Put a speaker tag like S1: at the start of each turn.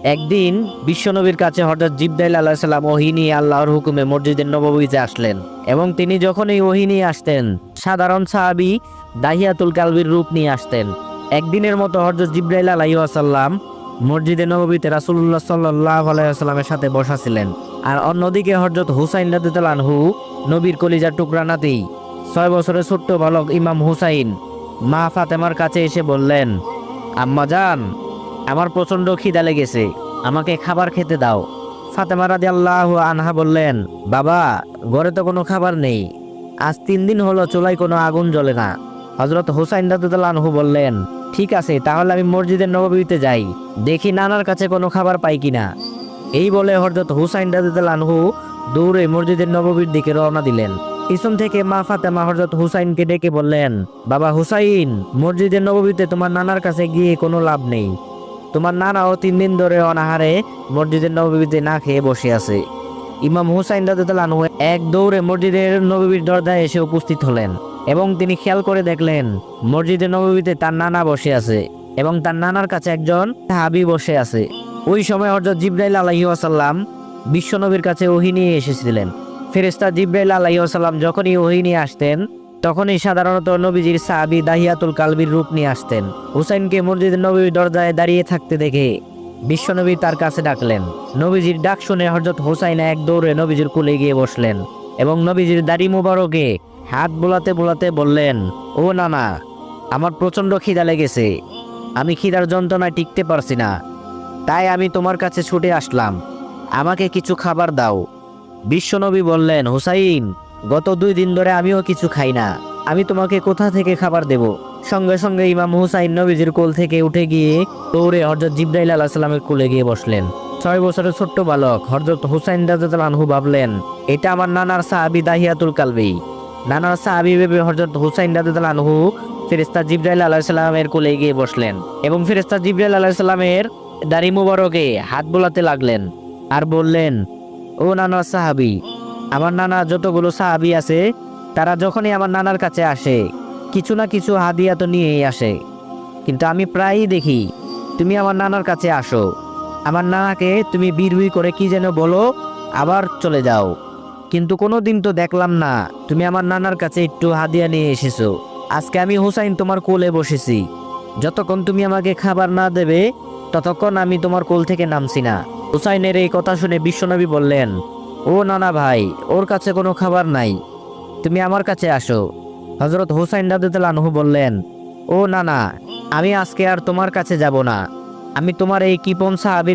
S1: একদিন বিশ্বনবীর কাছে হযরত জিবরাইল আলাইহিস সালাম ওহী নিয়ে আল্লাহর হুকুমে মসজিদে নববীতে আসলেন এবং তিনি যখন এই ওহী নিয়ে আসতেন সাধারণ সাহাবী দাহিয়াতুল কালবির রূপ নিয়ে আসতেন। একদিনের মতো হযরত জিবরাইল আলাইহিস সালাম মসজিদে নববীতে রাসূলুল্লাহ সাল্লাল্লাহু আলাইহি ওয়াসাল্লামের সাথে বসা ছিলেন। আর অন্যদিকে হযরত হুসাইন রাদিয়াল্লাহু আনহু নবীর কলিজার টুকরা নাতি 6 বছরের ছোট্ট বালক ইমাম হুসাইন মা ফাতেমার কাছে এসে বললেন, আম্মা জান, আমার প্রচন্ড খিদা লেগেছে, আমাকে খাবার খেতে দাও। ফাতেমা রাদিয়াল্লাহু আনহা বললেন, বাবা, ঘরে তো কোনো খাবার নেই, আজ 3 দিন হলো চুলায় কোনো আগুন জ্বলে না। হযরত হুসাইন রাদিয়াল্লাহু আনহু বললেন, ঠিক আছে, তাহলে আমি মসজিদের নববীতে যাই, দেখি নানার কাছে কোনো খাবার পাই কিনা। এই বলে হযরত হুসাইন রাদিয়াল্লাহু আনহু দৌড়ে মসজিদের নববীর দিকে রওনা দিলেন। পিছন থেকে মা ফাতেমা হযরত হুসাইনকে ডেকে বললেন, বাবা হুসাইন, মসজিদের নববীতে তোমার নানার কাছে গিয়ে কোনো লাভ নেই। তোমার নানাও 3 দিন ধরে অনাহারে মসজিদের নববীতে না খেয়ে বসে আছে। ইমাম হুসাইন রাদিয়াল্লাহু আনহু এক দৌড়ে মসজিদের নববীর দরজায় এসে উপস্থিত হলেন এবং তিনি খেয়াল করে দেখলেন মসজিদের নববীতে তার নানা বসে আছে এবং তার নানার কাছে একজন সাহাবী বসে আছে। ওই সময় হযরত জিবরাইল আলাইহিস সালাম বিশ্বনবীর কাছে ওহী নিয়ে এসেছিলেন। ফেরেশতা জিবরাইল আলাইহিস সালাম যখনই ওহী নিয়ে আসতেন তখনই সাধারণত নবীজির সাহাবী দাহিয়াতুল কালবির রূপ নিয়ে আসতেন। হুসাইনকে মসজিদের নববীর দরজায় দাঁড়িয়ে থাকতে দেখে বিশ্বনবী তার কাছে ডাকলেন। নবীজির ডাক শুনে হযরত হুসাইন এক দৌড়ে নবীজির কোলে গিয়ে বসলেন এবং নবীজির দাড়ি মুবারকে হাত বোলাতে বোলাতে বললেন, ও নানা, আমার প্রচন্ড খিদা লেগেছে, আমি খিদার যন্ত্রণায় টিকতে পারছি না, তাই আমি তোমার কাছে ছুটে আসলাম, আমাকে কিছু খাবার দাও। বিশ্বনবী বললেন, হুসাইন, গত 2 দিন ধরে আমিও কিছু খাই না, আমি তোমাকে কোথা থেকে খাবার দেব? সঙ্গে সঙ্গে ইমাম হুসাইন নবীজির কোল থেকে উঠে গিয়ে দৌড়ে হযরত জিবরাইল আলাইহিস সালামের কোলে গিয়ে বসলেন। 6 বছরের ছোট্ট বালক হযরত হুসাইন রাদিয়াল্লাহু আনহু ভাবলেন, এটা আমার নানার সাহাবী দাহিয়াতুল কালবি। নানার সাহাবী ভেবে হযরত হুসাইন রাদিয়াল্লাহু আনহু ফেরেশতা জিবরাইল আলাইহিস সালামের কোলে গিয়ে বসলেন এবং ফেরেশতা জিবরাইল আলাইহিস সালামের দাড়ি মুবারকে হাত বোলাতে লাগলেন আর বললেন, ও নানার সাহাবী, আমার নানা যতগুলো সাহাবী আছে তারা যখনই আমার নানার কাছে আসে কিছু না কিছু হাদিয়া তো নিয়েই আসে, কিন্তু আমি প্রায়ই দেখি তুমি আমার নানার কাছে আসো, আমার নানাকে তুমি বিড়বিড় করে কি যেন বলো, আবার চলে যাও, কিন্তু কোনোদিন তো দেখলাম না তুমি আমার নানার কাছে একটু হাদিয়া নিয়ে এসেছো। আজকে আমি হুসাইন তোমার কোলে বসেছি, যতক্ষণ তুমি আমাকে খাবার না দেবে ততক্ষণ আমি তোমার কোল থেকে নামছি না। হুসাইনের এই কথা শুনে বিশ্বনবী বললেন, ও নানা ভাই, ওর কাছে কোনো খাবার নাই, তুমি আমার কাছে আসো। হযরত হুসাইন রাদিয়াল্লাহু আনহু বললেন, ও নানা, আমি আজকে আর তোমার কাছে যাব না, আমি তোমার এই কিপন সাহাবীর